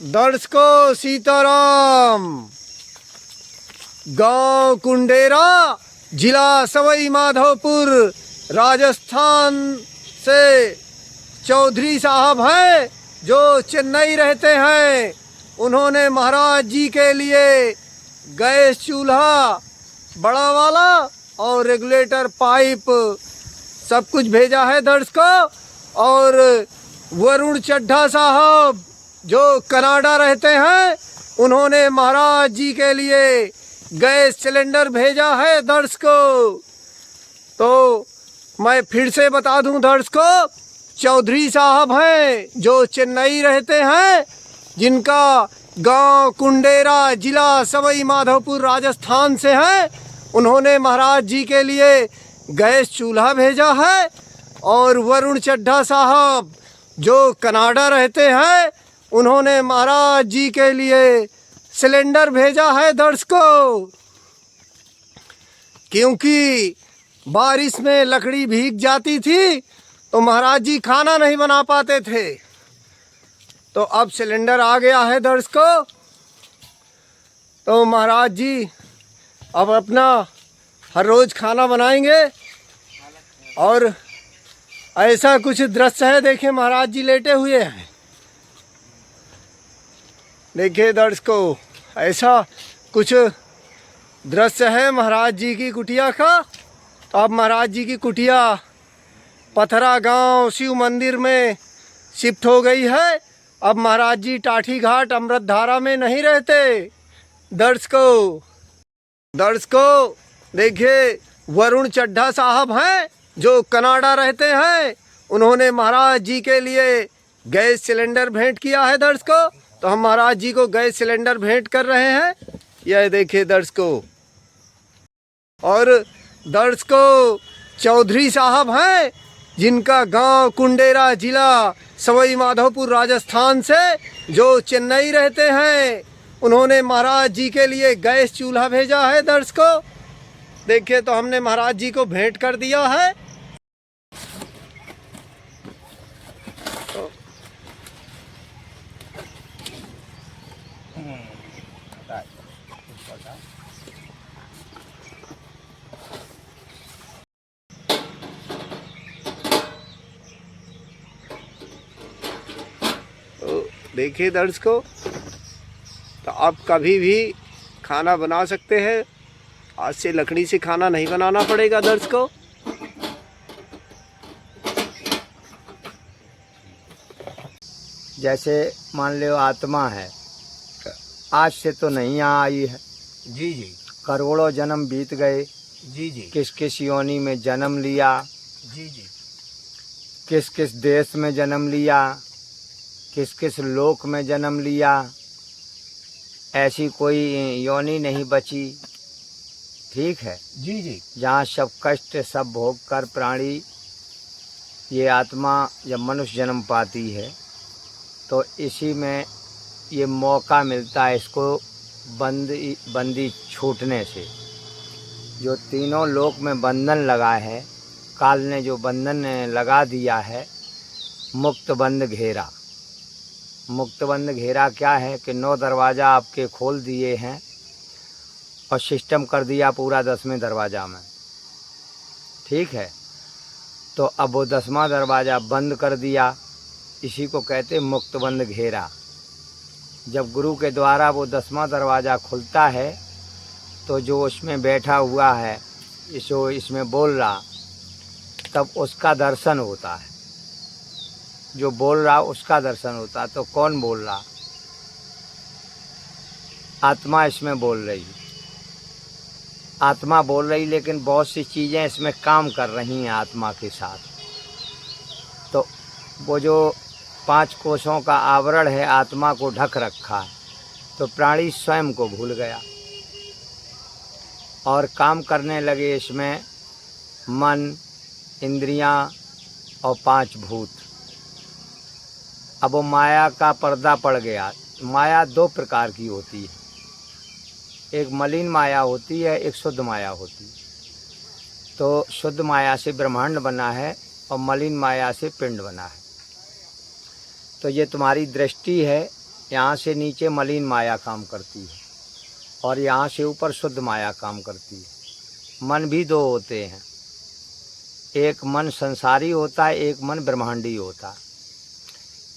दर्शकों सीताराम। गांव कुंडेरा, जिला सवाई माधोपुर, राजस्थान से चौधरी साहब हैं जो चेन्नई रहते हैं। उन्होंने महाराज जी के लिए गैस चूल्हा बड़ा वाला और रेगुलेटर पाइप सब कुछ भेजा है दर्शकों। और वरुण चड्ढा साहब जो कनाडा रहते हैं, उन्होंने महाराज जी के लिए गैस सिलेंडर भेजा है दर्शकों। तो मैं फिर से बता दूं दर्शकों, चौधरी साहब हैं जो चेन्नई रहते हैं, जिनका गांव कुंडेरा, जिला सवाई माधोपुर, राजस्थान से है। उन्होंने महाराज जी के लिए गैस चूल्हा भेजा है। और वरुण चड्ढा साहब जो कनाडा रहते हैं, उन्होंने महाराज जी के लिए सिलेंडर भेजा है दर्शकों। क्योंकि बारिश में लकड़ी भीग जाती थी तो महाराज जी खाना नहीं बना पाते थे। तो अब सिलेंडर आ गया है दर्शकों। तो महाराज जी अब अपना हर रोज़ खाना बनाएंगे। और ऐसा कुछ दृश्य है, देखिए महाराज जी लेटे हुए हैं। देखिए दर्शकों, ऐसा कुछ दृश्य है महाराज जी की कुटिया का। तो अब महाराज जी की कुटिया पथरा गांव शिव मंदिर में शिफ्ट हो गई है। अब महाराज जी टाठी घाट अमृत धारा में नहीं रहते दर्शकों। देखिए वरुण चड्ढा साहब हैं जो कनाडा रहते हैं। उन्होंने महाराज जी के लिए गैस सिलेंडर भेंट किया है दर्शकों। तो हम महाराज जी को गैस सिलेंडर भेंट कर रहे हैं। यह देखिए दर्शकों। और दर्शकों, चौधरी साहब हैं जिनका गांव कुंडेरा, जिला सवाई माधोपुर, राजस्थान से, जो चेन्नई रहते हैं। उन्होंने महाराज जी के लिए गैस चूल्हा भेजा है दर्शकों। देखिए, तो हमने महाराज जी को भेंट कर दिया है। देखिए दर्शकों, तो आप कभी भी खाना बना सकते हैं। आज से लकड़ी से खाना नहीं बनाना पड़ेगा दर्शकों। जैसे मान लो आत्मा है, आज से तो नहीं यहाँ आई है। जी जी। करोड़ों जन्म बीत गए। जी जी। किस किस योनि में जन्म लिया, जी जी। किस किस देश में जन्म लिया, किस किस लोक में जन्म लिया। ऐसी कोई योनि नहीं बची, ठीक है। जी जी। जहाँ सब कष्ट सब भोग कर प्राणी, ये आत्मा जब मनुष्य जन्म पाती है तो इसी में ये मौका मिलता है इसको बंदी छूटने से। जो तीनों लोक में बंधन लगा है, काल ने जो बंधन लगा दिया है, मुक्त बंद घेरा। मुक्त बंद घेरा क्या है कि 9 दरवाज़ा आपके खोल दिए हैं और सिस्टम कर दिया पूरा 10वें दरवाज़ा में, ठीक है। तो अब वो 10वां दरवाज़ा बंद कर दिया, इसी को कहते मुक्त बंद घेरा। जब गुरु के द्वारा वो 10वां दरवाज़ा खुलता है तो जो उसमें बैठा हुआ है, इसमें बोल रहा, तब उसका दर्शन होता है। जो बोल रहा उसका दर्शन होता। तो कौन बोल रहा? आत्मा इसमें बोल रही। आत्मा बोल रही, लेकिन बहुत सी चीज़ें इसमें काम कर रही हैं आत्मा के साथ। तो वो जो 5 कोशों का आवरण है आत्मा को ढक रखा है, तो प्राणी स्वयं को भूल गया और काम करने लगे इसमें मन, इंद्रियां और 5 भूत। अब वो माया का पर्दा पड़ गया। माया 2 प्रकार की होती है, एक मलिन माया होती है, एक शुद्ध माया होती है। तो शुद्ध माया से ब्रह्मांड बना है और मलिन माया से पिंड बना है। तो ये तुम्हारी दृष्टि है, यहाँ से नीचे मलिन माया काम करती है और यहाँ से ऊपर शुद्ध माया काम करती है। मन भी दो होते हैं, एक मन संसारी होता है, एक मन ब्रह्मांडी होता है।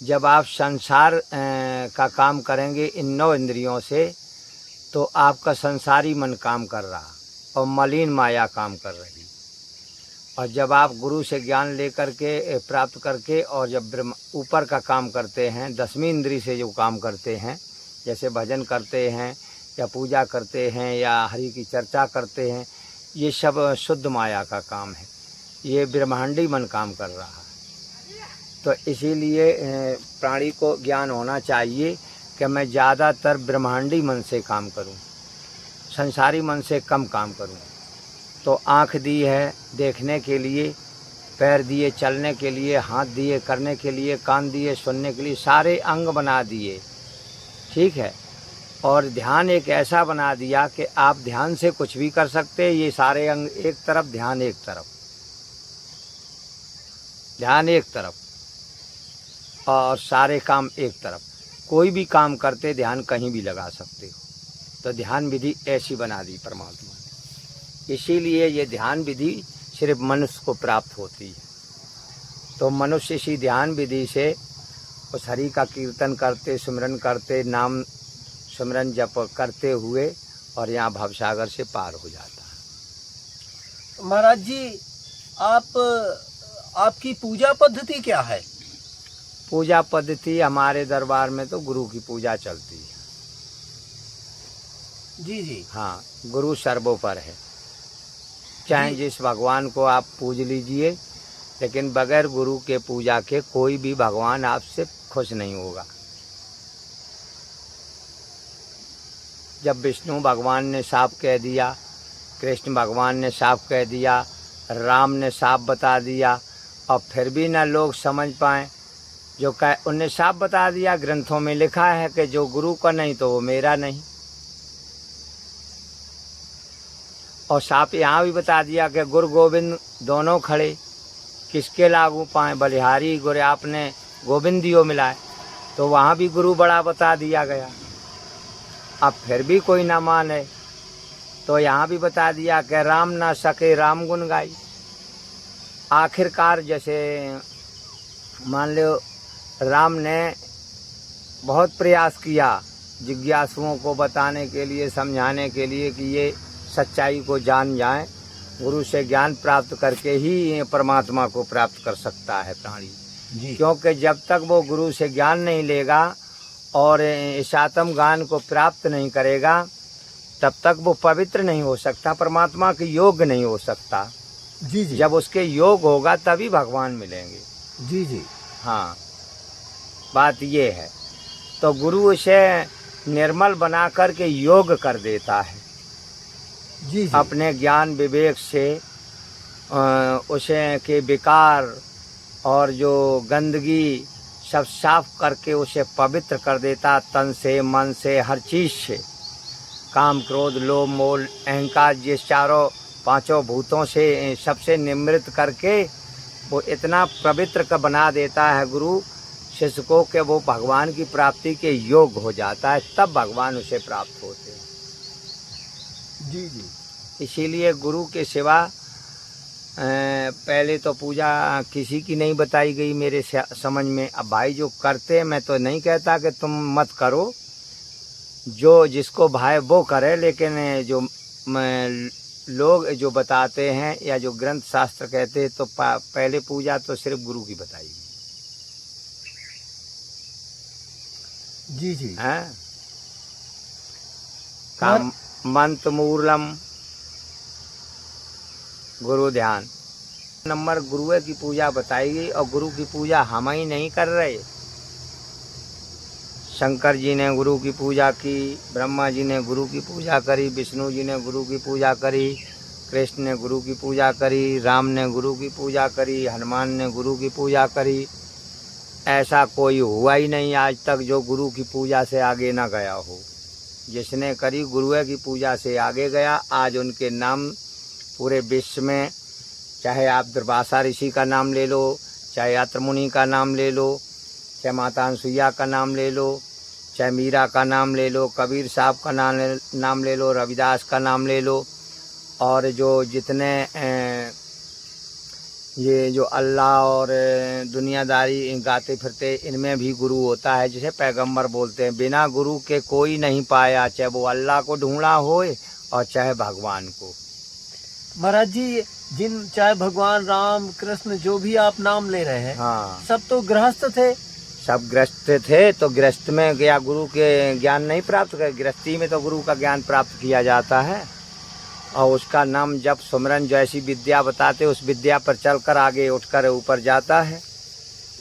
जब आप संसार का काम करेंगे इन 9 इंद्रियों से, तो आपका संसारी मन काम कर रहा और मलिन माया काम कर रही। और जब आप गुरु से ज्ञान लेकर के प्राप्त करके और जब ऊपर का काम करते हैं, 10वीं इंद्री से जो काम करते हैं, जैसे भजन करते हैं या पूजा करते हैं या हरि की चर्चा करते हैं, ये सब शुद्ध माया का काम है, ये ब्रह्मांडी मन काम कर रहा है। तो इसीलिए प्राणी को ज्ञान होना चाहिए कि मैं ज़्यादातर ब्रह्मांडी मन से काम करूं, संसारी मन से कम काम करूं। तो आँख दी है देखने के लिए, पैर दिए चलने के लिए, हाथ दिए करने के लिए, कान दिए सुनने के लिए, सारे अंग बना दिए, ठीक है। और ध्यान एक ऐसा बना दिया कि आप ध्यान से कुछ भी कर सकते हैं। ये सारे अंग एक तरफ, ध्यान एक तरफ, ध्यान एक तरफ और सारे काम एक तरफ। कोई भी काम करते ध्यान कहीं भी लगा सकते हो। तो ध्यान विधि ऐसी बना दी परमात्मा ने। इसीलिए ये ध्यान विधि सिर्फ मनुष्य को प्राप्त होती है। तो मनुष्य इसी ध्यान विधि से उस हरि का कीर्तन करते, सिमरन करते, नाम सिमरन जप करते हुए और यहाँ भवसागर से पार हो जाता है। महाराज जी, आपकी पूजा पद्धति क्या है? पूजा पद्धति हमारे दरबार में तो गुरु की पूजा चलती है। जी जी। हाँ, गुरु सर्वोपर है। चाहे जिस भगवान को आप पूज लीजिए, लेकिन बगैर गुरु के पूजा के कोई भी भगवान आपसे खुश नहीं होगा। जब विष्णु भगवान ने साफ कह दिया, कृष्ण भगवान ने साफ कह दिया, राम ने साफ बता दिया, और फिर भी ना लोग समझ पाएँ, जो कह उनने साफ बता दिया, ग्रंथों में लिखा है कि जो गुरु का नहीं तो वो मेरा नहीं। और साफ यहाँ भी बता दिया कि गुरु गोविंद दोनों खड़े, किसके लागू पाएँ, बलिहारी गुरु आपने गोविंदियो मिलाए। तो वहाँ भी गुरु बड़ा बता दिया गया। अब फिर भी कोई ना माने, तो यहाँ भी बता दिया कि राम ना सके राम गुण गाई। आखिरकार जैसे मान लो राम ने बहुत प्रयास किया जिज्ञासुओं को बताने के लिए, समझाने के लिए कि ये सच्चाई को जान जाएं। गुरु से ज्ञान प्राप्त करके ही परमात्मा को प्राप्त कर सकता है प्राणी जी। क्योंकि जब तक वो गुरु से ज्ञान नहीं लेगा और इस आत्म ज्ञान को प्राप्त नहीं करेगा, तब तक वो पवित्र नहीं हो सकता, परमात्मा के योग्य नहीं हो सकता। जी जी। जब उसके योग होगा तभी भगवान मिलेंगे। जी जी। हाँ, बात ये है। तो गुरु उसे निर्मल बना कर के योग कर देता है। जी जी। अपने ज्ञान विवेक से उसे के विकार और जो गंदगी सब साफ करके उसे पवित्र कर देता, तन से, मन से, हर चीज़ से। काम, क्रोध, लोभ, मोह, अहंकार, ये चारों पांचों भूतों से सबसे निवृत्त करके वो इतना पवित्र का बना देता है गुरु शिष्य को कि वो भगवान की प्राप्ति के योग हो जाता है, तब भगवान उसे प्राप्त होते हैं। जी जी। इसीलिए गुरु के सिवा पहले तो पूजा किसी की नहीं बताई गई मेरे समझ में। अब भाई जो करते, मैं तो नहीं कहता कि तुम मत करो, जो जिसको भाई वो करे, लेकिन जो लोग जो बताते हैं या जो ग्रंथ शास्त्र कहते हैं, तो पहले पूजा तो सिर्फ गुरु की बताई गई। जी जी। हैं काम मंत्र मूलम गुरु ध्यान नंबर गुरु की पूजा बताई गई। और गुरु की पूजा हम ही नहीं कर रहे। शंकर जी ने गुरु की पूजा की, ब्रह्मा जी ने गुरु की पूजा करी, विष्णु जी ने गुरु की पूजा करी, कृष्ण ने गुरु की पूजा करी, राम ने गुरु की पूजा करी, हनुमान ने गुरु की पूजा करी। ऐसा कोई हुआ ही नहीं आज तक जो गुरु की पूजा से आगे ना गया हो। जिसने करी गुरु की पूजा से आगे गया। आज उनके नाम पूरे विश्व में, चाहे आप दुर्वासा ऋषि का नाम ले लो, चाहे अत्रि मुनि का नाम ले लो, चाहे माता अनसुईया का नाम ले लो, चाहे मीरा का नाम ले लो, कबीर साहब का नाम ले लो, रविदास का नाम ले लो, और जो जितने ये जो अल्लाह और दुनियादारी गाते फिरते, इनमें भी गुरु होता है। जिसे पैगंबर बोलते हैं, बिना गुरु के कोई नहीं पाया, चाहे वो अल्लाह को ढूंढा होए और चाहे भगवान को। महाराज जी, चाहे भगवान राम कृष्ण जो भी आप नाम ले रहे हैं, हाँ, सब तो गृहस्थ थे। सब गृहस्थ थे, तो गृहस्थ में गया गुरु के ज्ञान नहीं प्राप्त कर, गृहस्थी में तो गुरु का ज्ञान प्राप्त किया जाता है, और उसका नाम जप सुमरन जैसी विद्या बताते, उस विद्या पर चलकर आगे उठकर ऊपर जाता है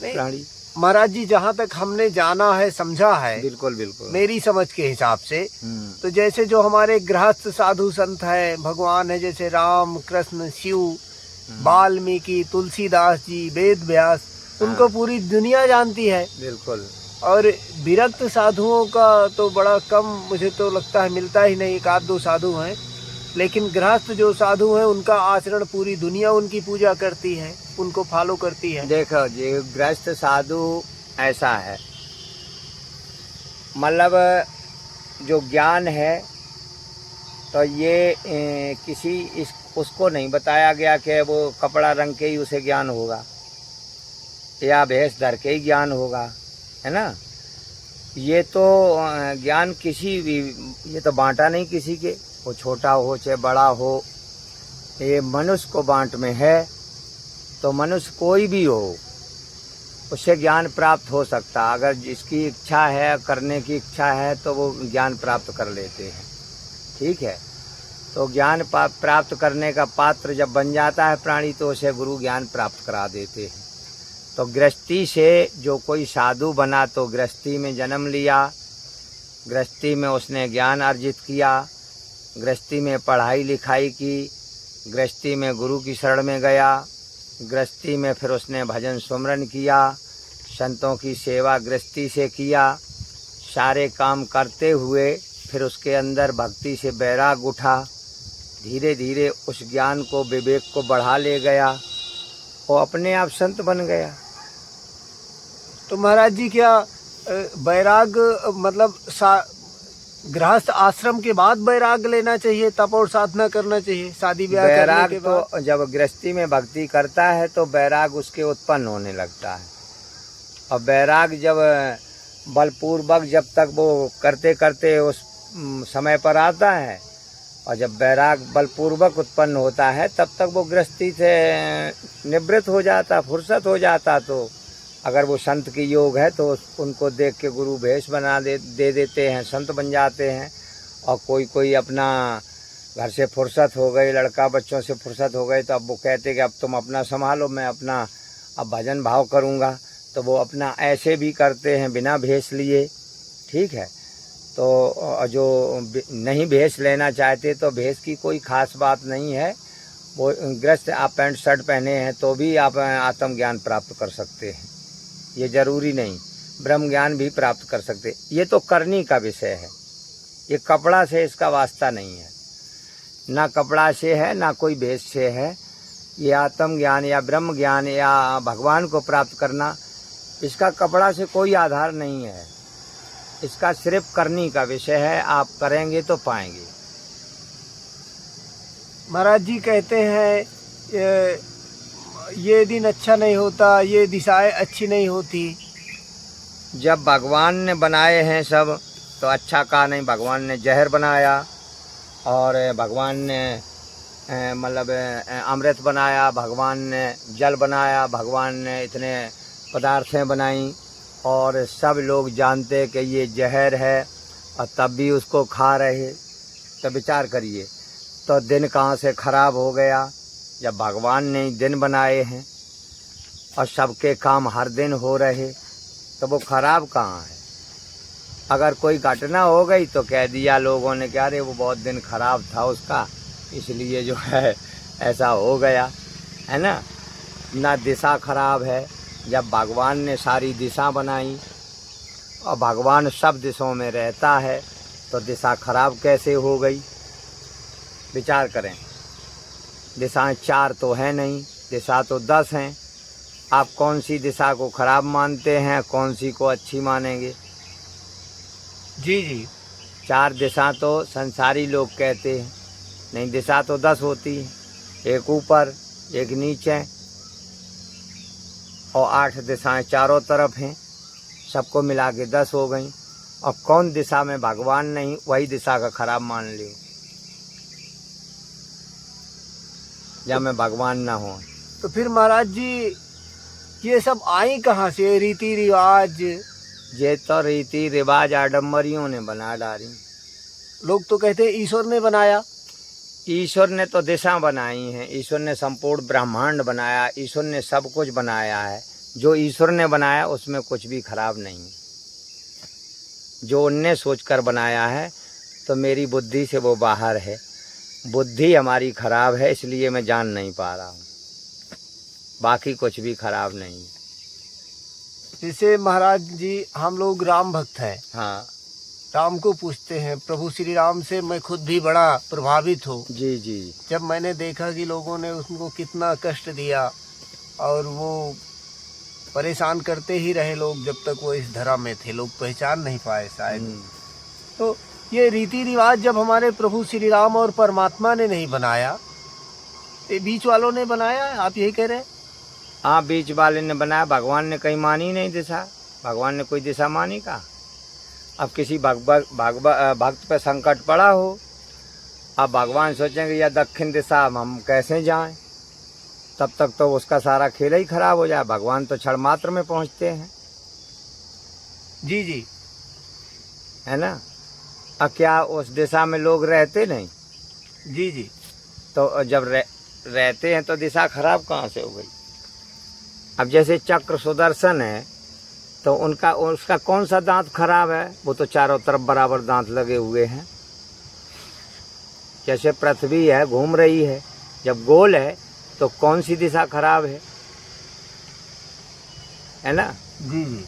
प्राणी। महाराज जी, जहाँ तक हमने जाना है, समझा है, बिल्कुल बिल्कुल, मेरी समझ के हिसाब से, तो जैसे जो हमारे गृहस्थ साधु संत है, भगवान है, जैसे राम कृष्ण शिव वाल्मीकि तुलसीदास जी वेद व्यास, उनको पूरी दुनिया जानती है। बिल्कुल। और विरक्त साधुओं का तो बड़ा कम, मुझे तो लगता है मिलता ही नहीं, एक आध दो साधु हैं। लेकिन गृहस्थ जो साधु हैं, उनका आचरण पूरी दुनिया उनकी पूजा करती है, उनको फॉलो करती है। देखो जी, गृहस्थ साधु ऐसा है, मतलब जो ज्ञान है तो ये उसको नहीं बताया गया कि वो कपड़ा रंग के ही उसे ज्ञान होगा, या भैंस धर के ही ज्ञान होगा, है ना। ये तो ज्ञान किसी भी, ये तो बांटा नहीं किसी के, वो छोटा हो चाहे बड़ा हो, ये मनुष्य को बांट में है। तो मनुष्य कोई भी हो, उससे ज्ञान प्राप्त हो सकता, अगर जिसकी इच्छा है, करने की इच्छा है, तो वो ज्ञान प्राप्त कर लेते हैं। ठीक है, तो ज्ञान प्राप्त करने का पात्र जब बन जाता है प्राणी, तो उसे गुरु ज्ञान प्राप्त करा देते हैं। तो गृहस्थी से जो कोई साधु बना, तो गृहस्थी में जन्म लिया, गृहस्थी में उसने ज्ञान अर्जित किया, गृहस्थी में पढ़ाई लिखाई की, गृहस्थी में गुरु की शरण में गया, गृहस्थी में फिर उसने भजन सुमरन किया, संतों की सेवा गृहस्थी से किया, सारे काम करते हुए फिर उसके अंदर भक्ति से बैराग उठा, धीरे धीरे उस ज्ञान को, विवेक को बढ़ा ले गया, वो अपने आप संत बन गया। तो महाराज जी, क्या बैराग मतलब गृहस्थ आश्रम के बाद बैराग लेना चाहिए, तप और साधना करना चाहिए, शादी ब्याह करने के बाद? तो जब गृहस्थी में भक्ति करता है तो बैराग उसके उत्पन्न होने लगता है, और बैराग जब बलपूर्वक, जब तक वो करते करते उस समय पर आता है, और जब बैराग बलपूर्वक उत्पन्न होता है, तब तक वो गृहस्थी से निवृत्त हो जाता, फुर्सत हो जाता। तो अगर वो संत की योग है तो उनको देख के गुरु भेष बना दे देते हैं, संत बन जाते हैं। और कोई अपना घर से फुर्सत हो गई, लड़का बच्चों से फुर्सत हो गई, तो अब वो कहते कि अब तुम अपना संभालो, मैं अपना अब भजन भाव करूँगा, तो वो अपना ऐसे भी करते हैं बिना भेष लिए। ठीक है, तो जो नहीं भेष लेना चाहते, तो भेष की कोई ख़ास बात नहीं है, वो गृहस्थ आप पैंट शर्ट पहने हैं तो भी आप आत्मज्ञान प्राप्त कर सकते हैं, ये ज़रूरी नहीं, ब्रह्म ज्ञान भी प्राप्त कर सकते। ये तो करनी का विषय है, ये कपड़ा से इसका वास्ता नहीं है, ना कपड़ा से है ना कोई भेष से है। ये आत्मज्ञान या ब्रह्म ज्ञान या भगवान को प्राप्त करना, इसका कपड़ा से कोई आधार नहीं है, इसका सिर्फ करनी का विषय है, आप करेंगे तो पाएंगे। महाराज जी कहते हैं ये दिन अच्छा नहीं होता, ये दिशाएं अच्छी नहीं होती। जब भगवान ने बनाए हैं सब, तो अच्छा कहा नहीं, भगवान ने जहर बनाया, और भगवान ने मतलब अमृत बनाया, भगवान ने जल बनाया, भगवान ने इतने पदार्थें बनाई, और सब लोग जानते कि ये जहर है, और तब भी उसको खा रहे। तो विचार करिए, तो दिन कहाँ से खराब हो गया, जब भगवान ने दिन बनाए हैं और सबके काम हर दिन हो रहे, तो वो खराब कहाँ है। अगर कोई घटना हो गई तो कह दिया लोगों ने कि अरे वो बहुत दिन खराब था उसका, इसलिए जो है ऐसा हो गया, है ना। ना दिशा खराब है, जब भगवान ने सारी दिशा बनाई और भगवान सब दिशाओं में रहता है, तो दिशा खराब कैसे हो गई। विचार करें, दिशाएं 4 तो है नहीं, दिशा तो 10 हैं। आप कौन सी दिशा को खराब मानते हैं, कौन सी को अच्छी मानेंगे। जी जी। 4 दिशा तो संसारी लोग कहते हैं, नहीं दिशा तो 10 होती है, एक ऊपर एक नीचे और 8 दिशाएं चारों तरफ हैं, सबको मिला के 10 हो गई। और कौन दिशा में भगवान नहीं, वही दिशा का खराब मान लियो, या में भगवान ना हो। तो फिर महाराज जी ये सब आई कहाँ से रीति रिवाज? ये तो रीति रिवाज आडम्बरियों ने बना डाली। लोग तो कहते हैं ईश्वर ने बनाया। ईश्वर ने तो दिशा बनाई है, ईश्वर ने संपूर्ण ब्रह्मांड बनाया, ईश्वर ने सब कुछ बनाया है। जो ईश्वर ने बनाया उसमें कुछ भी खराब नहीं। जो उनने सोचकर बनाया है तो मेरी बुद्धि से वो बाहर है। बुद्धि हमारी खराब है, इसलिए मैं जान नहीं पा रहा हूँ, बाकी कुछ भी खराब नहीं। जैसे महाराज जी हम लोग राम भक्त हैं, हाँ राम को पूछते हैं, प्रभु श्री राम से मैं खुद भी बड़ा प्रभावित हूँ। जी जी। जब मैंने देखा कि लोगों ने उनको कितना कष्ट दिया और वो परेशान करते ही रहे लोग जब तक वो इस धरा में थे, लोग पहचान नहीं पाए शायद। तो ये रीति रिवाज जब हमारे प्रभु श्री राम और परमात्मा ने नहीं बनाया, ये बीच वालों ने बनाया है, आप यही कह रहे हैं? हाँ, बीच वाले ने बनाया, भगवान ने कहीं मानी नहीं दिशा। भगवान ने कोई दिशा मानी का? अब किसी भक्त पे संकट पड़ा हो, अब भगवान सोचेंगे या दक्षिण दिशा हम कैसे जाएं, तब तक तो उसका सारा खेल ही खराब हो जाए। भगवान तो क्षण मात्र में पहुंचते हैं। जी जी। है ना? अब क्या उस दिशा में लोग रहते नहीं? जी जी। तो जब रहते हैं तो दिशा खराब कहाँ से हो गई? अब जैसे चक्र सुदर्शन है तो उसका कौन सा दांत खराब है? वो तो चारों तरफ बराबर दांत लगे हुए हैं। जैसे पृथ्वी है घूम रही है, जब गोल है तो कौन सी दिशा खराब है ना? जी जी।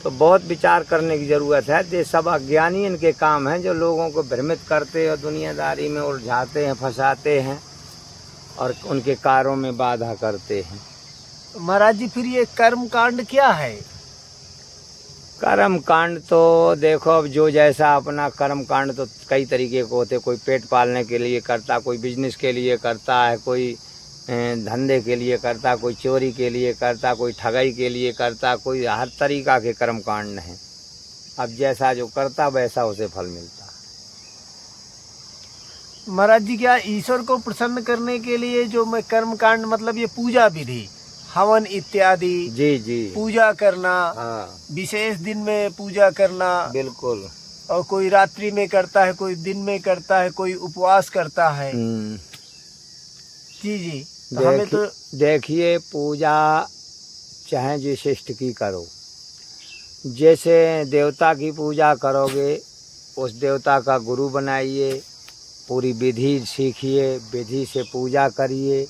तो बहुत विचार करने की ज़रूरत है। ये सब अज्ञानी इनके काम हैं जो लोगों को भ्रमित करते और दुनियादारी में उलझाते हैं, फंसाते हैं और उनके कार्यों में बाधा करते हैं। महाराज जी फिर ये कर्म कांड क्या है? कर्म कांड तो देखो, अब जो जैसा अपना कर्म कांड तो कई तरीके के होते। कोई पेट पालने के लिए करता, कोई बिजनेस के लिए करता है, कोई धंधे के लिए करता, कोई चोरी के लिए करता, कोई ठगाई के लिए करता, कोई हर तरीका के कर्म कांड हैं। अब जैसा जो करता वैसा उसे फल मिलता। महाराज जी क्या ईश्वर को प्रसन्न करने के लिए जो मैं कर्म कांड मतलब ये पूजा विधि, हवन इत्यादि, जी जी, पूजा करना, हाँ विशेष दिन में पूजा करना, बिल्कुल। और कोई रात्रि में करता है, कोई दिन में करता है, कोई उपवास करता है। जी जी। तो हमें तो देखिए, पूजा चाहे जिस इष्ट की करो, जैसे देवता की पूजा करोगे उस देवता का गुरु बनाइए, पूरी विधि सीखिए, विधि से पूजा करिए।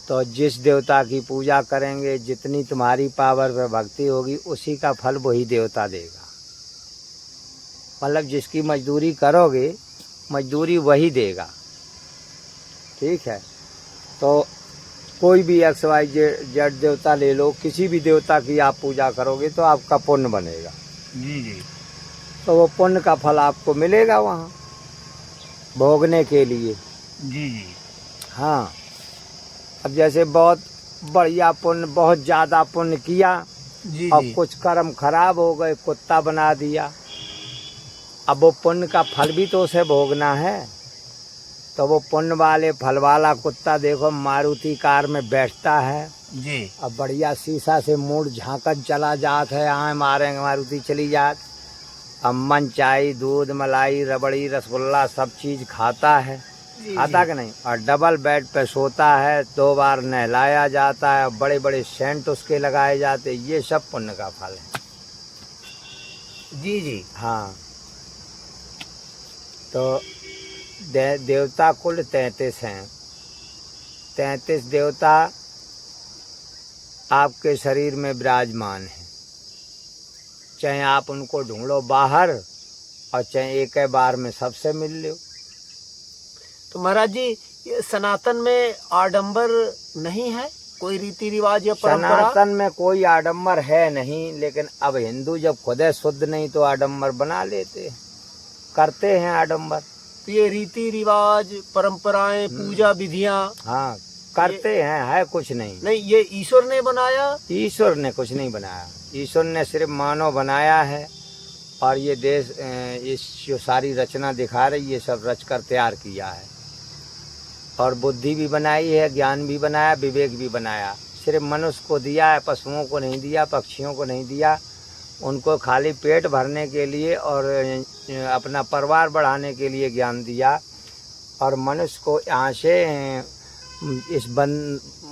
तो जिस देवता की पूजा करेंगे, जितनी तुम्हारी पावर पर भक्ति होगी, उसी का फल वही देवता देगा। मतलब जिसकी मजदूरी करोगे, मजदूरी वही देगा। ठीक है? तो कोई भी XY जेड देवता ले लो, किसी भी देवता की आप पूजा करोगे तो आपका पुण्य बनेगा। जी जी। तो वो पुण्य का फल आपको मिलेगा वहाँ भोगने के लिए। जी जी। हाँ, अब जैसे बहुत बढ़िया पुण्य, बहुत ज़्यादा पुण्य किया, जी अब जी। कुछ कर्म खराब हो गए, कुत्ता बना दिया, अब वो पुण्य का फल भी तो उसे भोगना है। तो वो पुण्य वाले फल वाला कुत्ता देखो मारुति कार में बैठता है जी। अब बढ़िया शीशा से मुड़ झाँकत चला जात है, आए मारेंगे मारुति चली जात। अब मन चाय, दूध, मलाई, रबड़ी, रसगुल्ला सब चीज़ खाता है, खाता कि नहीं? और डबल बेड पे सोता है, 2 बार नहलाया जाता है, बड़े बड़े सेंट उसके लगाए जाते। ये सब पुण्य का फल है। जी जी। हाँ, तो देवता कुल 33 हैं। 33 देवता आपके शरीर में विराजमान हैं। चाहे आप उनको ढूंढो बाहर और चाहे एक बार में सबसे मिल लो। तो महाराज जी ये सनातन में आडंबर नहीं है? कोई रीति रिवाज या परंपरा? सनातन में कोई आडंबर है नहीं, लेकिन अब हिंदू जब खुद शुद्ध नहीं तो आडंबर बना लेते, करते हैं आडंबर। तो ये रीति रिवाज, परंपराएं, पूजा विधियां, हाँ करते हैं, है कुछ नहीं। नहीं, ये ईश्वर ने बनाया? ईश्वर ने कुछ नहीं बनाया, ईश्वर ने सिर्फ मानव बनाया है। और ये देश, इस जो सारी रचना दिखा रही है, सब रच कर तैयार किया है। और बुद्धि भी बनाई है, ज्ञान भी बनाया, विवेक भी बनाया। सिर्फ मनुष्य को दिया है, पशुओं को नहीं दिया, पक्षियों को नहीं दिया। उनको खाली पेट भरने के लिए और अपना परिवार बढ़ाने के लिए ज्ञान दिया। और मनुष्य को यहाँ से इस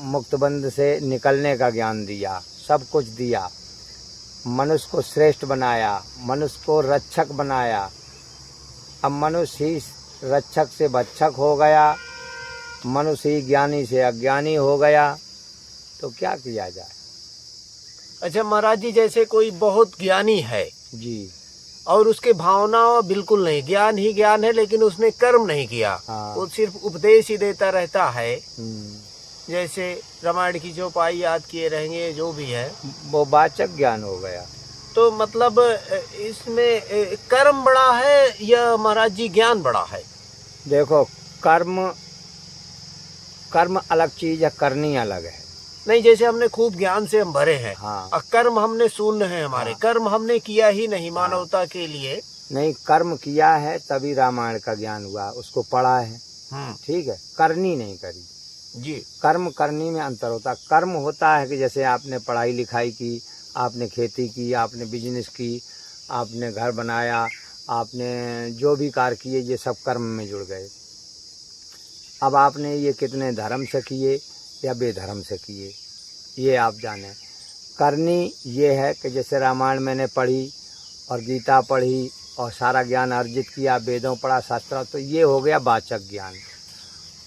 मुक्त बंध से निकलने का ज्ञान दिया, सब कुछ दिया। मनुष्य को श्रेष्ठ बनाया, मनुष्य को रक्षक बनाया। अब मनुष्य ही रक्षक से भक्षक हो गया, मनुष्य ही ज्ञानी से अज्ञानी हो गया, तो क्या किया जाए। अच्छा महाराज जी, जैसे कोई बहुत ज्ञानी है जी, और उसके भावना बिल्कुल नहीं, ज्ञान ही ज्ञान है, लेकिन उसने कर्म नहीं किया। हाँ। वो सिर्फ उपदेश ही देता रहता है। जैसे रामायण की जो पाई याद किए रहेंगे, जो भी है वो वाचक ज्ञान हो गया। तो मतलब इसमें कर्म बड़ा है या महाराज जी ज्ञान बड़ा है? देखो, कर्म अलग चीज है, करनी अलग है। नहीं, जैसे हमने खूब ज्ञान से हम भरे हैं। हाँ। और कर्म हमने शून्य है, हमारे हाँ। कर्म हमने किया ही नहीं मानवता के लिए। नहीं, कर्म किया है तभी रामायण का ज्ञान हुआ, उसको पढ़ा है, ठीक है, करनी नहीं करी जी। कर्म करनी में अंतर होता है। कर्म होता है कि जैसे आपने पढ़ाई लिखाई की, आपने खेती की, आपने बिजनेस की, आपने घर बनाया, आपने जो भी कार्य किए, ये सब कर्म में जुड़ गए। अब आपने ये कितने धर्म से किए या बेधर्म से किए, ये आप जाने। करनी ये है कि जैसे रामायण मैंने पढ़ी और गीता पढ़ी और सारा ज्ञान अर्जित किया, वेदों पढ़ा, शास्त्र, तो ये हो गया वाचक ज्ञान।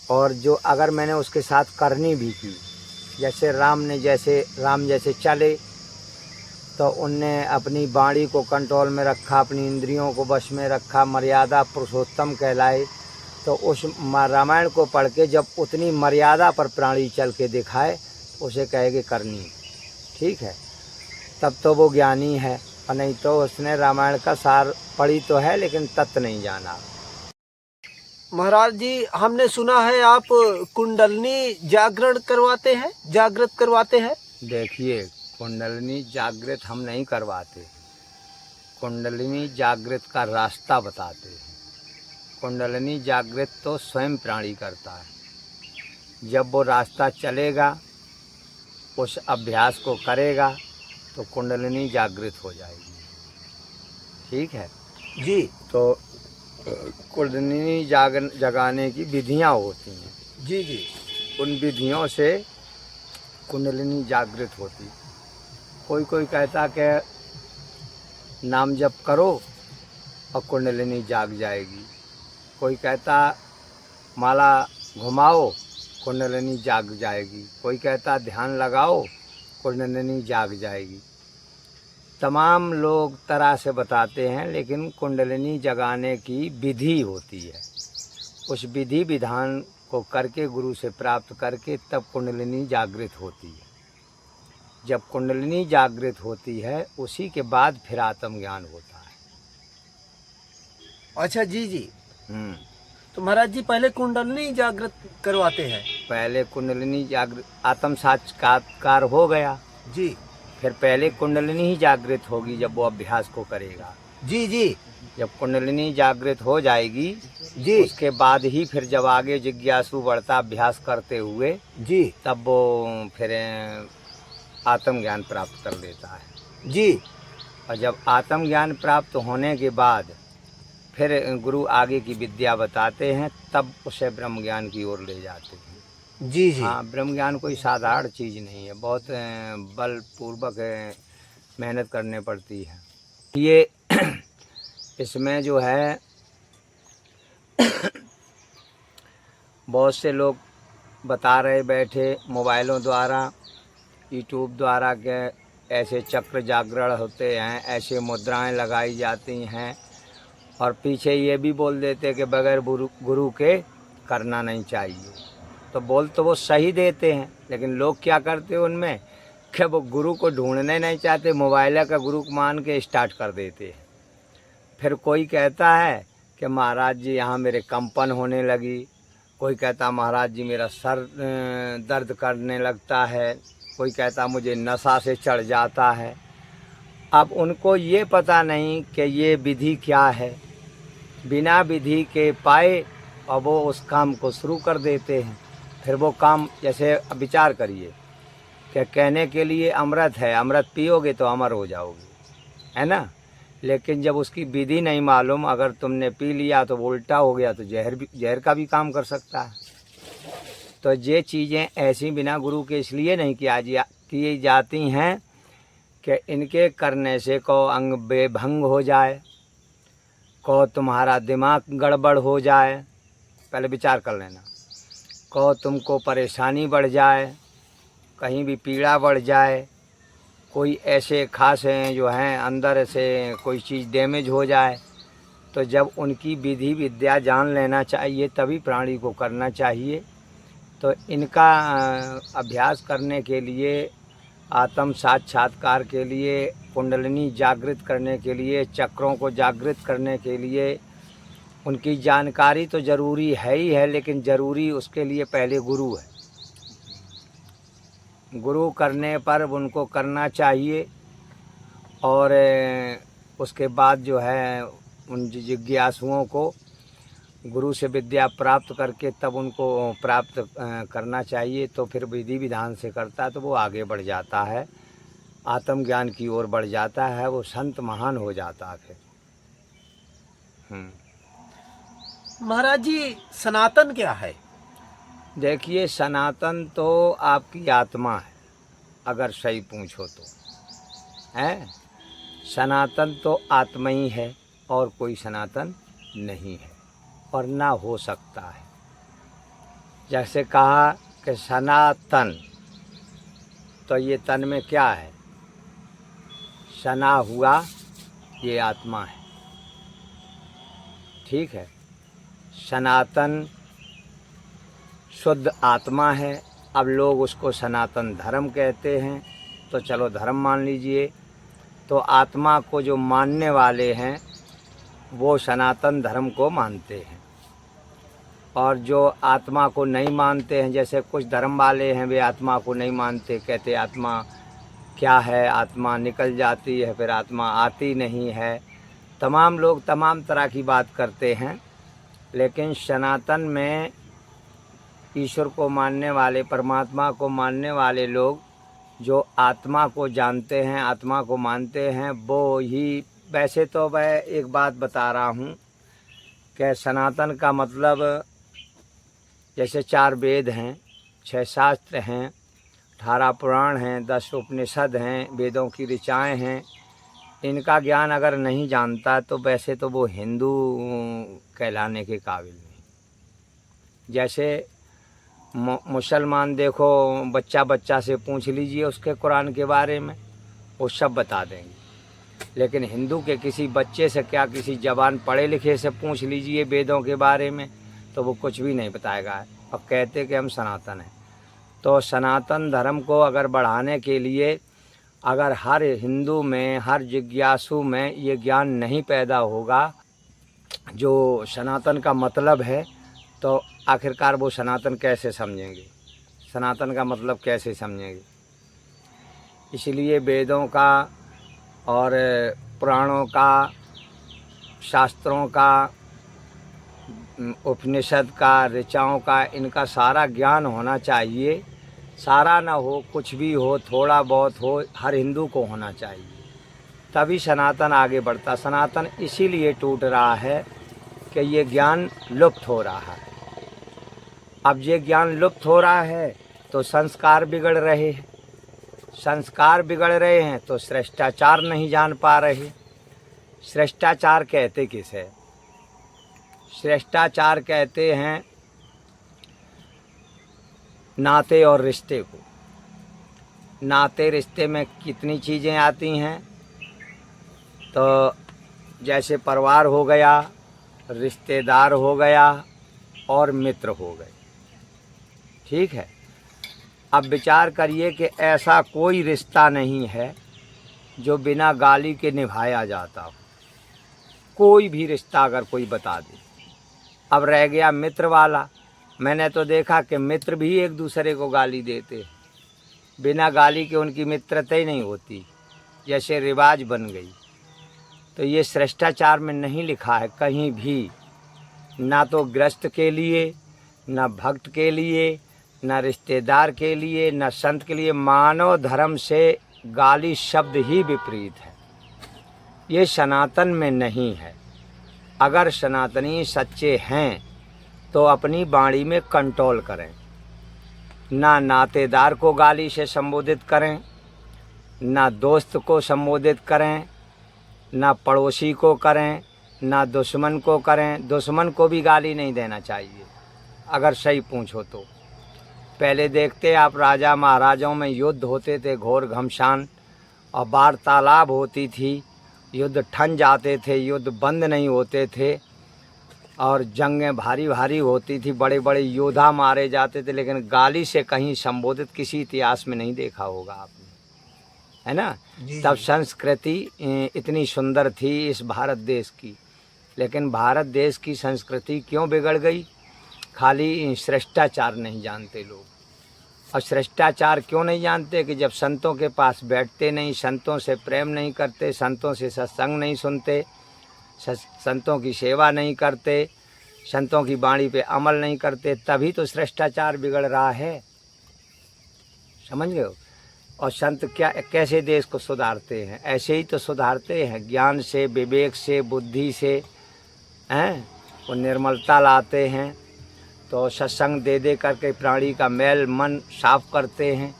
और जो अगर मैंने उसके साथ करनी भी की, जैसे राम जैसे चले, तो उनने अपनी वाणी को कंट्रोल में रखा, अपनी इंद्रियों को वश में रखा, मर्यादा पुरुषोत्तम कहलाए। तो उस रामायण को पढ़ के जब उतनी मर्यादा पर प्राणी चल के दिखाए, उसे कहेंगे करनी, ठीक है, तब तो वो ज्ञानी है। और नहीं तो उसने रामायण का सार पढ़ी तो है लेकिन तत्व नहीं जाना। महाराज जी, हमने सुना है आप कुंडलनी जागरण करवाते हैं, जागृत करवाते हैं। देखिए, कुंडलिनी जागृत हम नहीं करवाते, कुंडलिनी जागृत का रास्ता बताते हैं। कुंडलिनी जागृत तो स्वयं प्राणी करता है। जब वो रास्ता चलेगा, उस अभ्यास को करेगा, तो कुंडलिनी जागृत हो जाएगी, ठीक है जी। तो कुंडलिनी जगाने की विधियां होती हैं। जी जी। उन विधियों से कुंडलिनी जागृत होती। कोई कहता कि नाम जप करो और कुंडलिनी जाग जाएगी। कोई कहता माला घुमाओ, कुंडलिनी जाग जाएगी। कोई कहता ध्यान लगाओ, कुंडलिनी जाग जाएगी। तमाम लोग तरह से बताते हैं, लेकिन कुंडलिनी जगाने की विधि होती है। उस विधि विधान को करके, गुरु से प्राप्त करके, तब कुंडलिनी जागृत होती है। जब कुंडलिनी जागृत होती है, उसी के बाद फिर आत्मज्ञान होता है। अच्छा जी जी। तो महाराज जी, पहले कुंडलिनी जागृत करवाते हैं? पहले कुंडलिनी जागृत, आत्म साक्षात्कार हो गया जी, फिर पहले कुंडलिनी ही जागृत होगी जब वो अभ्यास को करेगा। जी जी। जब कुंडलिनी जागृत हो जाएगी जी, उसके बाद ही फिर जब आगे जिज्ञासु बढ़ता अभ्यास करते हुए जी, तब वो फिर आत्मज्ञान प्राप्त कर लेता है। जी। और जब आत्मज्ञान प्राप्त होने के बाद फिर गुरु आगे की विद्या बताते हैं, तब उसे ब्रह्म ज्ञान की ओर ले जाते हैं। जी जी। हाँ, ब्रह्म ज्ञान कोई साधारण चीज़ नहीं है, बहुत बलपूर्वक मेहनत करनी पड़ती है। ये इसमें जो है बहुत से लोग बता रहे बैठे मोबाइलों द्वारा, यूट्यूब द्वारा के ऐसे चक्र जागरण होते हैं, ऐसे मुद्राएं लगाई जाती हैं, और पीछे ये भी बोल देते कि बगैर गुरु के करना नहीं चाहिए। तो बोल तो वो सही देते हैं, लेकिन लोग क्या करते हैं उनमें कि वो गुरु को ढूंढने नहीं चाहते, मोबाइल का गुरु मान के स्टार्ट कर देते हैं। फिर कोई कहता है कि महाराज जी यहाँ मेरे कंपन होने लगी, कोई कहता महाराज जी मेरा सर दर्द करने लगता है, कोई कहता मुझे नशा से चढ़ जाता है। अब उनको ये पता नहीं कि ये विधि क्या है, बिना विधि के पाए और वो उस काम को शुरू कर देते हैं। फिर वो काम, जैसे विचार करिए कि कहने के लिए अमृत है, अमृत पियोगे तो अमर हो जाओगे, है ना, लेकिन जब उसकी विधि नहीं मालूम, अगर तुमने पी लिया तो वो उल्टा हो गया तो जहर का भी काम कर सकता है। तो ये चीज़ें ऐसी बिना गुरु के इसलिए नहीं की जाती हैं कि इनके करने से को अंग बेभंग हो जाए, को तुम्हारा दिमाग गड़बड़ हो जाए, पहले विचार कर लेना, को तुमको परेशानी बढ़ जाए, कहीं भी पीड़ा बढ़ जाए, कोई ऐसे खास हैं जो हैं अंदर से कोई चीज़ डैमेज हो जाए। तो जब उनकी विधि विद्या जान लेना चाहिए, तभी प्राणी को करना चाहिए। तो इनका अभ्यास करने के लिए, आत्म साक्षात्कार के लिए, कुंडलिनी जागृत करने के लिए, चक्रों को जागृत करने के लिए उनकी जानकारी तो ज़रूरी है ही है, लेकिन ज़रूरी उसके लिए पहले गुरु है। गुरु करने पर उनको करना चाहिए, और उसके बाद जो है उन जिज्ञासुओं को गुरु से विद्या प्राप्त करके तब उनको प्राप्त करना चाहिए। तो फिर विधि विधान से करता है तो वो आगे बढ़ जाता है, आत्मज्ञान की ओर बढ़ जाता है, वो संत महान हो जाता है फिर। महाराज जी, सनातन क्या है? देखिए, सनातन तो आपकी आत्मा है, अगर सही पूछो तो है। सनातन तो आत्मा ही है, और कोई सनातन नहीं है और ना हो सकता है। जैसे कहा कि सनातन, तो ये तन में क्या है? सना हुआ, ये आत्मा है, ठीक है। सनातन शुद्ध आत्मा है। अब लोग उसको सनातन धर्म कहते हैं, तो चलो धर्म मान लीजिए। तो आत्मा को जो मानने वाले हैं वो सनातन धर्म को मानते हैं, और जो आत्मा को नहीं मानते हैं, जैसे कुछ धर्म वाले हैं वे आत्मा को नहीं मानते, कहते आत्मा क्या है, आत्मा निकल जाती है फिर आत्मा आती नहीं है। तमाम लोग तमाम तरह की बात करते हैं, लेकिन सनातन में ईश्वर को मानने वाले, परमात्मा को मानने वाले लोग जो आत्मा को जानते हैं, आत्मा को मानते हैं, वो ही। वैसे तो मैं एक बात बता रहा हूँ कि सनातन का मतलब, जैसे 4 वेद हैं, 6 शास्त्र हैं, 18 पुराण हैं, 10 उपनिषद हैं, वेदों की ऋचाएँ हैं, इनका ज्ञान अगर नहीं जानता तो वैसे तो वो हिंदू कहलाने के काबिल नहीं। जैसे मुसलमान देखो, बच्चा से पूछ लीजिए उसके कुरान के बारे में, वो सब बता देंगे, लेकिन हिंदू के किसी बच्चे से क्या, किसी जवान पढ़े लिखे से पूछ लीजिए वेदों के बारे में, तो वो कुछ भी नहीं बताएगा, और कहते कि हम सनातन हैं। तो सनातन धर्म को अगर बढ़ाने के लिए, अगर हर हिंदू में, हर जिज्ञासु में ये ज्ञान नहीं पैदा होगा जो सनातन का मतलब है, तो आखिरकार वो सनातन कैसे समझेंगे, सनातन का मतलब कैसे समझेंगे। इसलिए वेदों का और पुराणों का, शास्त्रों का, उपनिषद का, ऋचाओं का, इनका सारा ज्ञान होना चाहिए। सारा ना हो, कुछ भी हो, थोड़ा बहुत हो, हर हिंदू को होना चाहिए, तभी सनातन आगे बढ़ता। सनातन इसीलिए टूट रहा है कि ये ज्ञान लुप्त हो रहा है। अब ये ज्ञान लुप्त हो रहा है तो संस्कार बिगड़ रहे हैं, संस्कार बिगड़ रहे हैं तो श्रेष्ठाचार नहीं जान पा रहे। श्रेष्ठाचार कहते किस है? श्रेष्ठाचार कहते हैं नाते और रिश्ते को। नाते रिश्ते में कितनी चीज़ें आती हैं, तो जैसे परिवार हो गया, रिश्तेदार हो गया और मित्र हो गए। ठीक है। अब विचार करिए कि ऐसा कोई रिश्ता नहीं है जो बिना गाली के निभाया जाता हो। कोई भी रिश्ता अगर कोई बता दे। अब रह गया मित्र वाला, मैंने तो देखा कि मित्र भी एक दूसरे को गाली देते, बिना गाली के उनकी मित्रता ही नहीं होती, जैसे रिवाज बन गई। तो ये शिष्टाचार में नहीं लिखा है कहीं भी, ना तो गृहस्थ के लिए, ना भक्त के लिए, ना रिश्तेदार के लिए, ना संत के लिए। मानव धर्म से गाली शब्द ही विपरीत है, ये सनातन में नहीं है। अगर सनातनी सच्चे हैं तो अपनी वाणी में कंट्रोल करें, ना नातेदार को गाली से संबोधित करें, ना दोस्त को संबोधित करें, ना पड़ोसी को करें, ना दुश्मन को करें। दुश्मन को भी गाली नहीं देना चाहिए अगर सही पूछो तो। पहले देखते आप राजा महाराजाओं में युद्ध होते थे घोर घमसान, और वार्तालाप होती थी, युद्ध ठन जाते थे, युद्ध बंद नहीं होते थे, और जंगें भारी भारी होती थी, बड़े बड़े योद्धा मारे जाते थे, लेकिन गाली से कहीं संबोधित किसी इतिहास में नहीं देखा होगा आपने, है ना। तब संस्कृति इतनी सुंदर थी इस भारत देश की, लेकिन भारत देश की संस्कृति क्यों बिगड़ गई? खाली शिष्टाचार नहीं जानते लोग। और शिष्टाचार क्यों नहीं जानते? कि जब संतों के पास बैठते नहीं, संतों से प्रेम नहीं करते, संतों से सत्संग नहीं सुनते, संतों की सेवा नहीं करते, संतों की वाणी पे अमल नहीं करते, तभी तो शिष्टाचार बिगड़ रहा है, समझ गए हो। और संत क्या कैसे देश को सुधारते हैं? ऐसे ही तो सुधारते हैं, ज्ञान से, विवेक से, बुद्धि से, हैं, वो निर्मलता लाते हैं। तो सत्संग दे दे करके प्राणी का मैल मन साफ करते हैं।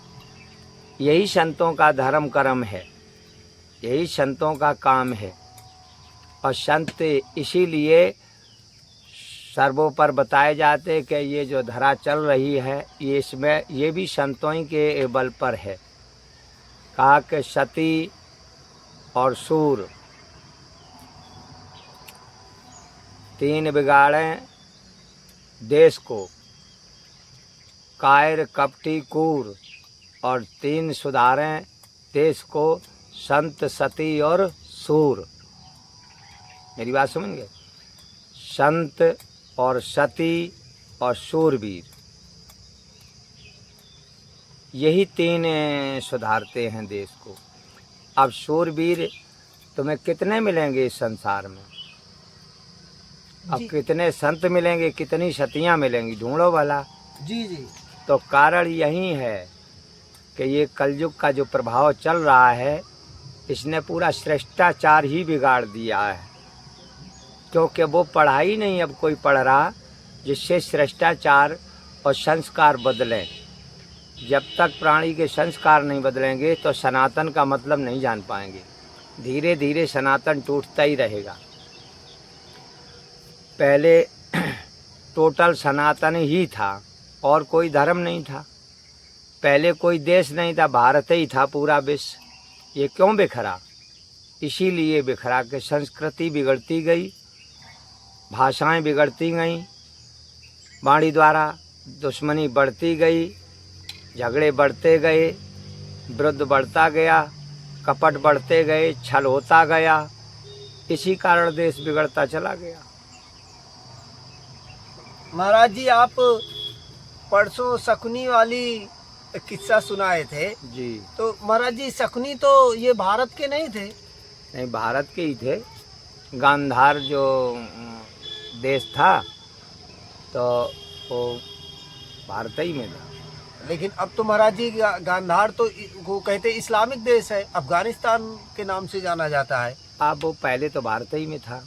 यही संतों का धर्म कर्म है, यही संतों का काम है। और संत इसीलिए सर्वोपर बताए जाते कि ये जो धरा चल रही है ये इसमें ये भी संतों ही के बल पर है। कहा कि सती और सूर तीन बिगाड़ें देश को, कायर कपटी कूर, और तीन सुधारें देश को, संत सती और सूर। मेरी बात समझ गए? संत और सती और सूरवीर, यही तीन सुधारते हैं देश को। अब सूरवीर तुम्हें कितने मिलेंगे इस संसार में? अब कितने संत मिलेंगे, कितनी सतियाँ मिलेंगी? ढूंढो भला। जी जी। तो कारण यही है कि ये कलयुग का जो प्रभाव चल रहा है इसने पूरा शिष्टाचार ही बिगाड़ दिया है, क्योंकि वो पढ़ाई नहीं अब कोई पढ़ रहा जिससे शिष्टाचार और संस्कार बदलें। जब तक प्राणी के संस्कार नहीं बदलेंगे तो सनातन का मतलब नहीं जान पाएंगे। धीरे धीरे सनातन टूटता ही रहेगा। पहले टोटल सनातन ही था और कोई धर्म नहीं था। पहले कोई देश नहीं था, भारत ही था पूरा विश्व। ये क्यों बिखरा? इसीलिए बिखरा कि संस्कृति बिगड़ती गई, भाषाएं बिगड़ती गईं, वाणी द्वारा दुश्मनी बढ़ती गई, झगड़े बढ़ते गए, विरुद्ध बढ़ता गया, कपट बढ़ते गए, छल होता गया। इसी कारण देश बिगड़ता चला गया। महाराज जी, आप परसों शकुनी वाली किस्सा सुनाए थे जी। तो महाराज जी, शकुनी तो ये भारत के नहीं थे? नहीं, भारत के ही थे। गांधार जो देश था तो वो भारत ही में था। लेकिन अब तो महाराज जी गांधार तो वो कहते इस्लामिक देश है, अफगानिस्तान के नाम से जाना जाता है। अब वो पहले तो भारत ही में था,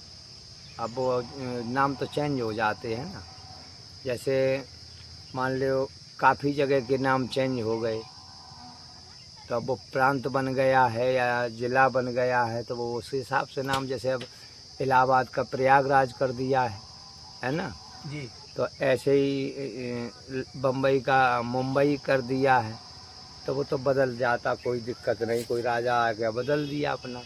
अब वो नाम तो चेंज हो जाते हैं ना। जैसे मान लो काफ़ी जगह के नाम चेंज हो गए, तो अब वो प्रांत बन गया है या ज़िला बन गया है, तो वो उस हिसाब से नाम, जैसे अब इलाहाबाद का प्रयागराज कर दिया है ना जी। तो ऐसे ही बम्बई का मुंबई कर दिया है, तो वो तो बदल जाता, कोई दिक्कत नहीं। कोई राजा आ गया बदल दिया अपना।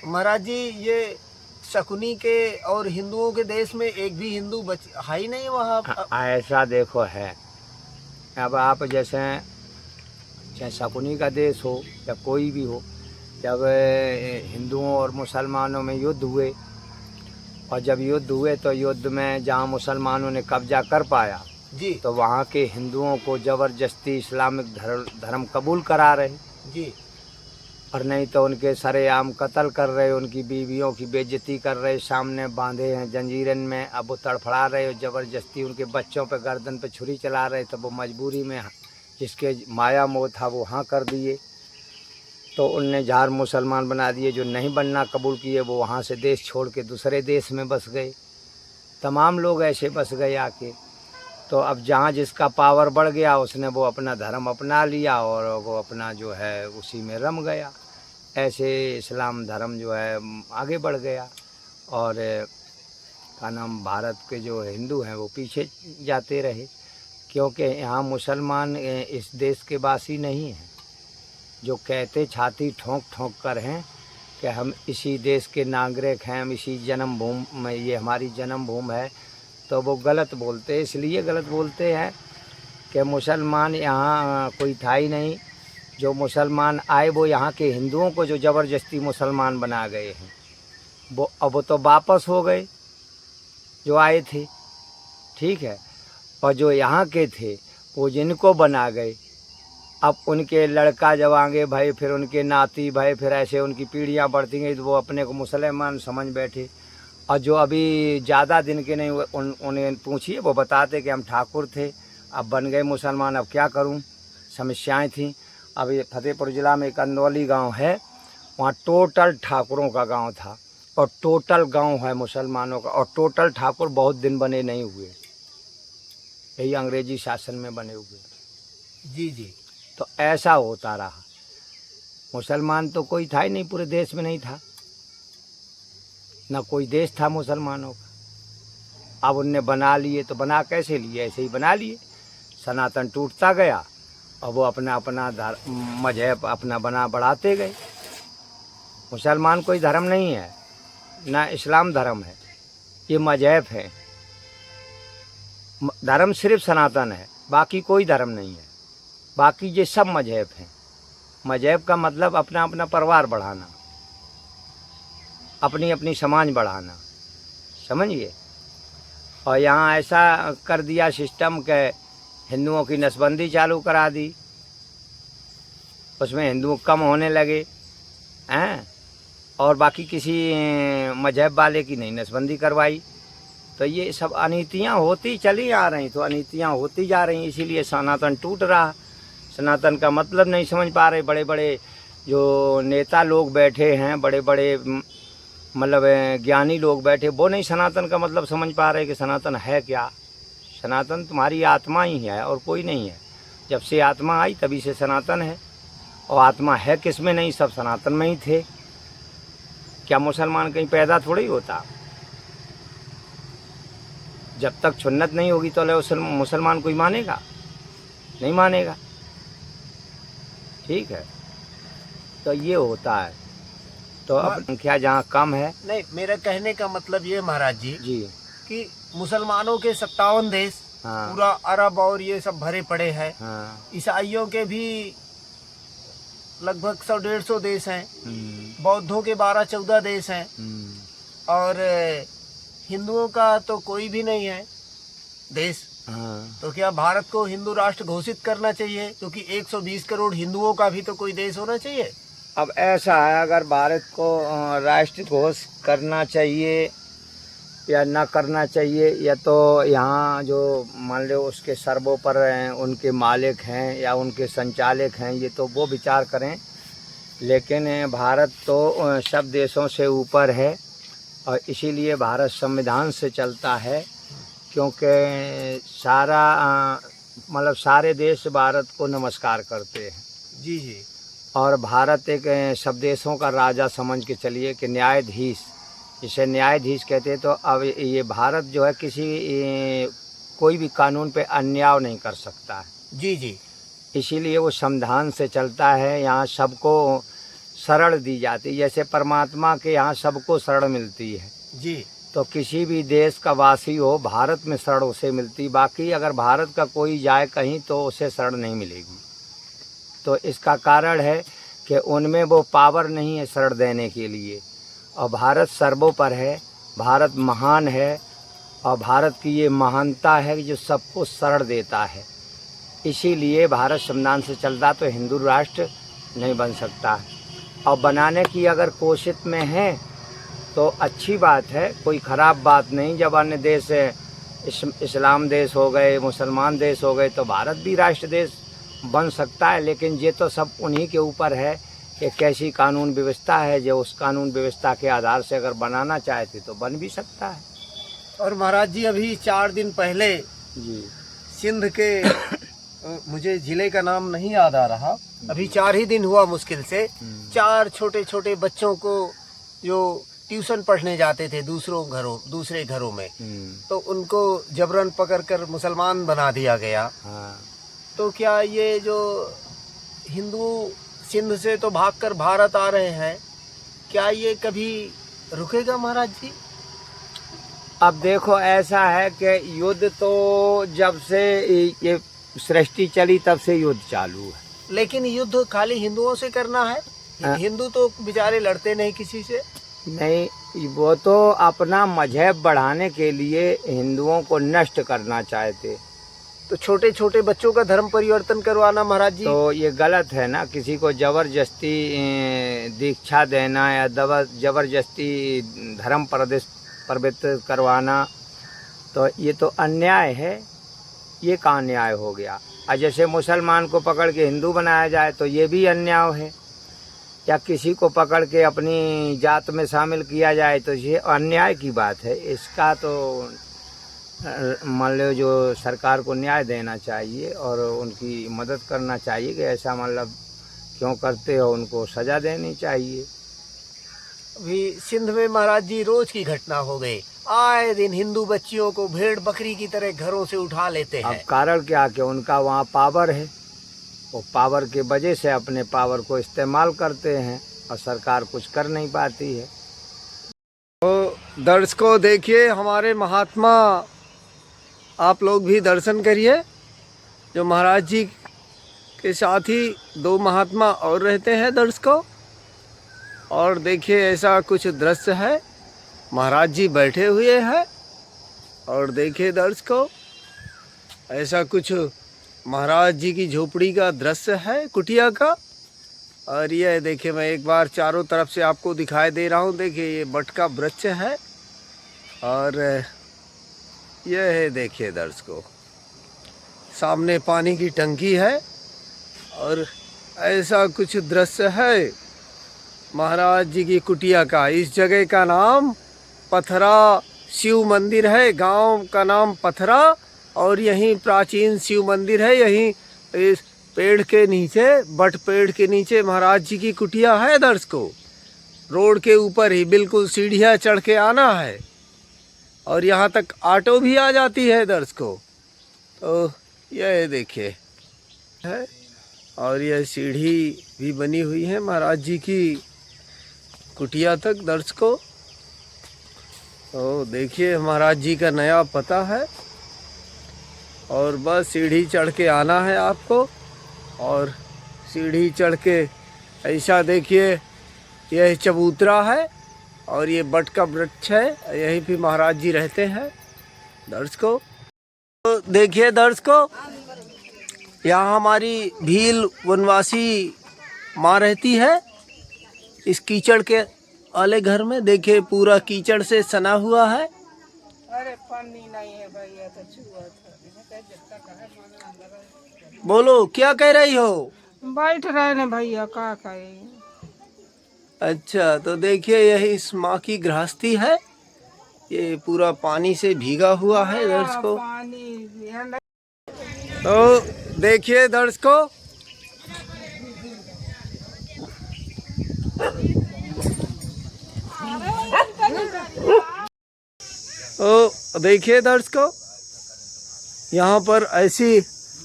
महाराज जी, ये शकुनी के और हिंदुओं के देश में एक भी हिंदू है ही नहीं वहाँ। ऐसा देखो है अब आप जैसे चाहे शकुनी का देश हो या कोई भी हो, जब हिंदुओं और मुसलमानों में युद्ध हुए, और जब युद्ध हुए तो युद्ध में जहाँ मुसलमानों ने कब्जा कर पाया जी तो वहाँ के हिंदुओं को ज़बरदस्ती इस्लामिक धर्म कबूल करा रहे, जी और नहीं तो उनके सरेआम कत्ल कर रहे, उनकी बीवियों की बेइज्जती कर रहे, सामने बांधे हैं जंजीरन में, अब वो तड़फड़ा रहे, ज़बरदस्ती उनके बच्चों पे गर्दन पे छुरी चला रहे, तब वो मजबूरी में जिसके माया मोह था वो हाँ कर दिए, तो उनने जार मुसलमान बना दिए। जो नहीं बनना कबूल किए वो वहाँ से देश छोड़ के दूसरे देश में बस गए। तमाम लोग ऐसे बस गए आके। तो अब जहाँ जिसका पावर बढ़ गया उसने वो अपना धर्म अपना लिया और वो अपना जो है उसी में रम गया। ऐसे इस्लाम धर्म जो है आगे बढ़ गया, और का नाम भारत के जो हिंदू हैं वो पीछे जाते रहे, क्योंकि यहाँ मुसलमान इस देश के वासी नहीं हैं। जो कहते छाती ठोंक ठोंक कर हैं कि हम इसी देश के नागरिक हैं, हम इसी जन्मभूमि में, ये हमारी जन्मभूमि है, तो वो गलत बोलते हैं। इसलिए गलत बोलते हैं कि मुसलमान यहाँ कोई था ही नहीं। जो मुसलमान आए वो यहाँ के हिंदुओं को जो ज़बरदस्ती मुसलमान बना गए हैं, वो अब तो वापस हो गए जो आए थे, ठीक है। और जो यहाँ के थे वो जिनको बना गए, अब उनके लड़का जब आगे भाई, फिर उनके नाती भाई, फिर ऐसे उनकी पीढ़ियाँ बढ़ती गई तो वो अपने को मुसलमान समझ बैठे। और जो अभी ज़्यादा दिन के नहीं हुए उन्हें पूछिए, वो बताते कि हम ठाकुर थे, अब बन गए मुसलमान, अब क्या करूं, समस्याएं थी। अभी फतेहपुर ज़िला में एक अंदौली गांव है, वहाँ टोटल ठाकुरों का गांव था, और टोटल गांव है मुसलमानों का, और टोटल ठाकुर बहुत दिन बने नहीं हुए, यही अंग्रेजी शासन में बने हुए। जी जी तो ऐसा होता रहा। मुसलमान तो कोई था ही नहीं, पूरे देश में नहीं था, ना कोई देश था मुसलमानों का। अब उनने बना लिए, तो बना कैसे लिए, ऐसे ही बना लिए। सनातन टूटता गया और वो अपना अपना मजहब अपना बना बढ़ाते गए। मुसलमान कोई धर्म नहीं है, ना इस्लाम धर्म है, ये मजहब है। धर्म सिर्फ सनातन है, बाकी कोई धर्म नहीं है, बाकी ये सब मजहब हैं। मजहब का मतलब अपना अपना परिवार बढ़ाना, अपनी अपनी समाज बढ़ाना, समझिए। और यहाँ ऐसा कर दिया सिस्टम कि हिंदुओं की नसबंदी चालू करा दी, उसमें हिंदू कम होने लगे हैं, और बाकी किसी मजहब वाले की नहीं नसबंदी करवाई। तो ये सब अनीतियाँ होती चली आ रही, तो अनीतियाँ होती जा रही, इसीलिए सनातन टूट रहा। सनातन का मतलब नहीं समझ पा रहे। बड़े बड़े जो नेता लोग बैठे हैं, बड़े बड़े मतलब ज्ञानी लोग बैठे, वो नहीं सनातन का मतलब समझ पा रहे कि सनातन है क्या। सनातन तुम्हारी आत्मा ही है और कोई नहीं है। जब से आत्मा आई तभी से सनातन है, और आत्मा है किस में नहीं, सब सनातन में ही थे। क्या मुसलमान कहीं पैदा थोड़ी होता। जब तक सुन्नत नहीं होगी तो मुसलमान कोई मानेगा नहीं, मानेगा, ठीक है। तो ये होता है। तो अब संख्या जहाँ कम है, नहीं, मेरा कहने का मतलब ये महाराज जी जी कि मुसलमानों के 57 देश, हाँ, पूरा अरब और ये सब भरे पड़े हैं। हाँ, ईसाइयों के भी लगभग 100-150 देश हैं, बौद्धों के 12-14 देश हैं, और हिंदुओं का तो कोई भी नहीं है देश। हाँ। तो क्या भारत को हिंदू राष्ट्र घोषित करना चाहिए, क्योंकि 120 करोड़ हिंदुओं का भी तो कोई देश होना चाहिए। अब ऐसा है, अगर भारत को राष्ट्र घोषित करना चाहिए या ना करना चाहिए, या तो यहाँ जो मान लो उसके सर्वों पर उनके मालिक हैं या उनके संचालक हैं, ये तो वो विचार करें। लेकिन भारत तो सब देशों से ऊपर है, और इसीलिए भारत संविधान से चलता है, क्योंकि सारा मतलब सारे देश भारत को नमस्कार करते हैं। जी जी। और भारत एक सब देशों का राजा समझ के चलिए कि न्यायाधीश, इसे न्यायाधीश कहते हैं। तो अब ये भारत जो है किसी कोई भी कानून पे अन्याय नहीं कर सकता है। जी जी। इसीलिए वो संविधान से चलता है। यहाँ सबको शरण दी जाती है, जैसे परमात्मा के यहाँ सबको शरण मिलती है। जी। तो किसी भी देश का वासी हो, भारत में शरण उसे मिलती, बाकी अगर भारत का कोई जाए कहीं तो उसे शरण नहीं मिलेगी। तो इसका कारण है कि उनमें वो पावर नहीं है शरण देने के लिए, और भारत सर्वोपरि है, भारत महान है, और भारत की ये महानता है कि जो सबको शरण देता है। इसीलिए भारत संविधान से चलता तो हिंदू राष्ट्र नहीं बन सकता है, और बनाने की अगर कोशिश में है तो अच्छी बात है, कोई ख़राब बात नहीं। जब अन्य देश इस्लाम देश हो गए, मुसलमान देश हो गए, तो भारत भी राष्ट्र देश बन सकता है। लेकिन ये तो सब उन्हीं के ऊपर है कि कैसी कानून व्यवस्था है, जो उस कानून व्यवस्था के आधार से अगर बनाना चाहते तो बन भी सकता है। और महाराज जी अभी 4 दिन पहले जी सिंध के मुझे ज़िले का नाम नहीं याद आ रहा, अभी 4 ही दिन हुआ मुश्किल से, 4 छोटे छोटे बच्चों को जो ट्यूशन पढ़ने जाते थे दूसरे घरों में, तो उनको जबरन पकड़कर मुसलमान बना दिया गया। हाँ। तो क्या ये जो हिंदू सिंध से तो भागकर भारत आ रहे हैं, क्या ये कभी रुकेगा महाराज जी? अब देखो, ऐसा है कि युद्ध तो जब से ये सृष्टि चली तब से युद्ध चालू है। लेकिन युद्ध खाली हिंदुओं से करना है? हिंदू तो बेचारे लड़ते नहीं किसी से। नहीं, वो तो अपना मजहब बढ़ाने के लिए हिंदुओं को नष्ट करना चाहते। तो छोटे छोटे बच्चों का धर्म परिवर्तन करवाना महाराज जी, तो ये गलत है ना। किसी को जबरदस्ती दीक्षा देना या जबरदस्ती धर्म परिवर्तित करवाना, तो ये तो अन्याय है। ये का अन्याय हो गया? और जैसे मुसलमान को पकड़ के हिंदू बनाया जाए तो ये भी अन्याय है, या किसी को पकड़ के अपनी जात में शामिल किया जाए तो ये अन्याय की बात है। इसका तो मान लो जो सरकार को न्याय देना चाहिए और उनकी मदद करना चाहिए कि ऐसा मतलब क्यों करते हो, उनको सज़ा देनी चाहिए। अभी सिंध में महाराज जी रोज की घटना हो गई, आए दिन हिंदू बच्चियों को भेड़ बकरी की तरह घरों से उठा लेते हैं। अब कारण क्या कि उनका वहाँ पावर है, वो पावर के वजह से अपने पावर को इस्तेमाल करते हैं और सरकार कुछ कर नहीं पाती है। तो दर्शकों देखिए, हमारे महात्मा, आप लोग भी दर्शन करिए। जो महाराज जी के साथ ही 2 महात्मा और रहते हैं दर्शकों। और देखिए ऐसा कुछ दृश्य है, महाराज जी बैठे हुए हैं। और देखिए दर्शकों, ऐसा कुछ महाराज जी की झोपड़ी का दृश्य है, कुटिया का। और ये देखिए, मैं एक बार चारों तरफ से आपको दिखाई दे रहा हूँ। देखिए ये बट का वृक्ष है, और यह है देखिए दर्शकों, सामने पानी की टंकी है। और ऐसा कुछ दृश्य है महाराज जी की कुटिया का। इस जगह का नाम पथरा शिव मंदिर है, गांव का नाम पथरा, और यहीं प्राचीन शिव मंदिर है। यहीं इस पेड़ के नीचे, बट पेड़ के नीचे महाराज जी की कुटिया है दर्शकों। रोड के ऊपर ही बिल्कुल सीढ़ियाँ चढ़ के आना है, और यहाँ तक ऑटो भी आ जाती है दर्शकों। तो यह देखिए है, और यह सीढ़ी भी बनी हुई है महाराज जी की कुटिया तक दर्शकों। तो देखिए महाराज जी का नया पता है, और बस सीढ़ी चढ़ के आना है आपको। और सीढ़ी चढ़ के ऐसा देखिए, यह चबूतरा है और ये बट का वृक्ष है, यहीं पे महाराज जी रहते हैं दर्शकों। तो देखिए दर्शकों, यहाँ हमारी भील वनवासी माँ रहती है इस कीचड़ के वाले घर में। देखिए पूरा कीचड़ से सना हुआ है। अरे पानी नहीं है भैया, तो छुआ था। बोलो क्या कह रही हो? बैठ रहे ने भैया, का कहे। अच्छा, तो देखिए यही इस माँ की गृहस्थी है, ये पूरा पानी से भीगा हुआ है दर्शकों। तो देखिए दर्शकों, तो देखिए दर्शकों, यहाँ पर ऐसी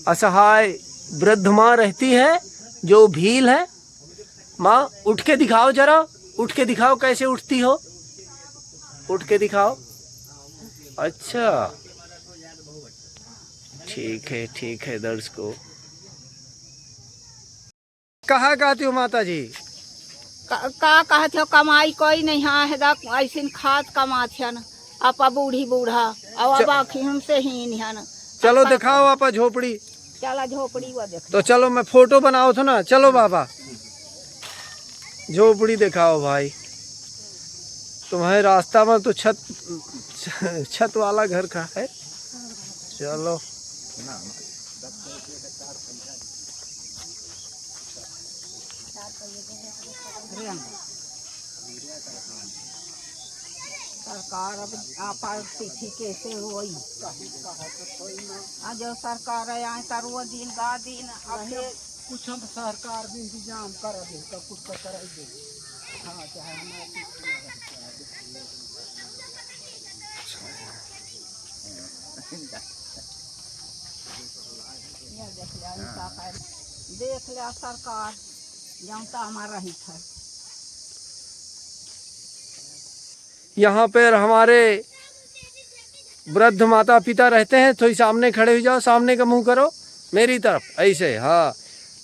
असहाय वृद्ध माँ रहती है जो भील है। माँ उठ के दिखाओ, जरा उठ के दिखाओ, कैसे उठती हो, उठ के दिखाओ। अच्छा, ठीक है दर्शकों। कहाँ गाती हो माता जी? का कहत हो कमाई कोई नहीं हाँ है ऐसे खाद कमाथियन आपा बूढ़ी बूढ़ा अब हमसे ही नहीं। चलो दिखाओ आपा झोपड़ी। चला झोपड़ी वो देख। तो चलो मैं फोटो बनाओ तो ना, चलो बाबा झोपड़ी दिखाओ भाई। तुम्हारे रास्ता में तो छत वाला घर का है। चलो सरकार अब आपा तिथि कैसे होई जो सरकार आए तर वो दिन गा दिन कुछ हम सरकार भी इंतजाम कर दे तो कुछ तो कर दे। हाँ चाहे देख लिया सरकार जनता हमारा ही था। यहाँ पर हमारे वृद्ध माता पिता रहते हैं। थोड़ी सामने खड़े हो जाओ, सामने का मुंह करो मेरी तरफ ऐसे। हाँ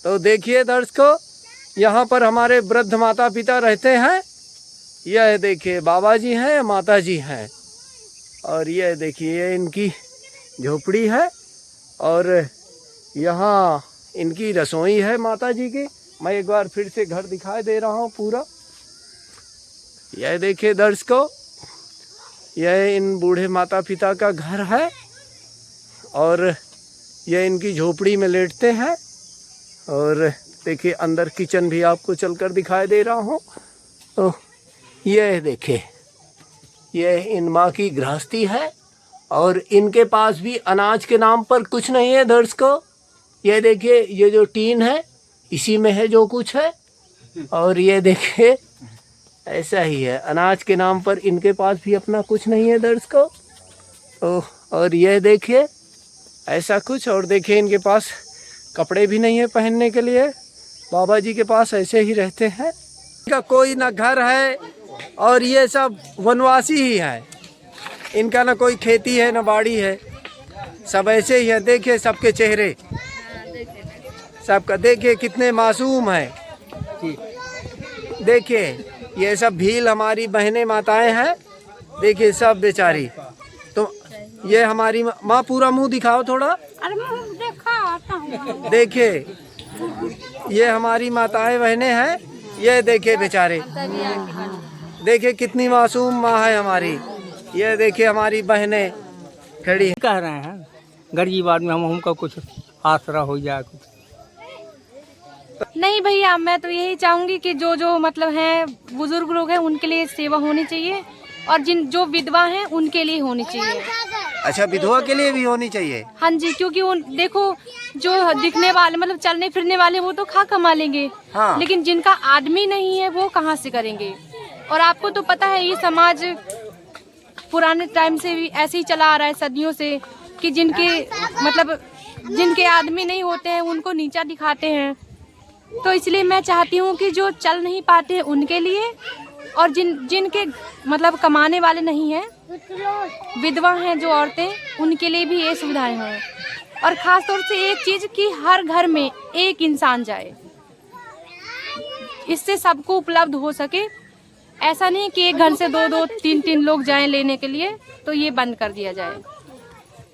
तो देखिए दर्शकों, यहाँ पर हमारे वृद्ध माता पिता रहते हैं। यह देखिए बाबा जी हैं, माता जी हैं, और यह देखिए ये इनकी झोपड़ी है और यहाँ इनकी रसोई है माता जी की। मैं एक बार फिर से घर दिखाई दे रहा हूँ पूरा। यह देखिए दर्शकों, यह इन बूढ़े माता पिता का घर है और यह इनकी झोपड़ी में लेटते हैं। और देखिए अंदर किचन भी आपको चलकर दिखाई दे रहा हूँ। तो यह देखिए यह इन माँ की गृहस्थी है और इनके पास भी अनाज के नाम पर कुछ नहीं है दर्शकों। यह देखिए ये जो टीन है इसी में है जो कुछ है, और ये देखिए ऐसा ही है, अनाज के नाम पर इनके पास भी अपना कुछ नहीं है दर्शकों। और यह देखिए ऐसा कुछ, और देखिए इनके पास कपड़े भी नहीं है पहनने के लिए। बाबा जी के पास ऐसे ही रहते हैं। इनका कोई ना घर है और ये सब वनवासी ही है। इनका ना कोई खेती है ना बाड़ी है, सब ऐसे ही है। देखिए सबके चेहरे, सबका देखिए कितने मासूम है। देखिए ये सब भील हमारी बहनें माताएं हैं। देखिए सब बेचारी। तो ये हमारी माँ, पूरा मुंह दिखाओ थोड़ा। अरे देखा देखिए ये हमारी माताएं बहनें हैं। ये देखिए बेचारे, देखिए कितनी मासूम माँ है हमारी। ये देखिए हमारी बहनें खड़ी कह रहे हैं गरीब आदमी हमको कुछ आसरा हो जाए कुछ। नहीं भैया, मैं तो यही चाहूंगी कि जो मतलब हैं बुजुर्ग लोग हैं उनके लिए सेवा होनी चाहिए, और जो विधवा हैं उनके लिए होनी चाहिए। अच्छा, विधवा के लिए भी होनी चाहिए? हाँ जी, क्योंकि देखो जो दिखने वाले मतलब चलने फिरने वाले वो तो खा कमा लेंगे। हाँ। लेकिन जिनका आदमी नहीं है वो कहाँ से करेंगे। और आपको तो पता है ये समाज पुराने टाइम से भी ऐसे ही चला आ रहा है, सदियों से, कि जिनके आदमी नहीं होते हैं उनको नीचा दिखाते हैं। तो इसलिए मैं चाहती हूँ कि जो चल नहीं पाते हैं उनके लिए, और जिनके मतलब कमाने वाले नहीं हैं, विधवा हैं जो औरतें, उनके लिए भी ये सुविधाएं हों। और ख़ास तौर से एक चीज़ कि हर घर में एक इंसान जाए, इससे सबको उपलब्ध हो सके। ऐसा नहीं कि एक घर से दो 3 लोग जाएं लेने के लिए, तो ये बंद कर दिया जाए।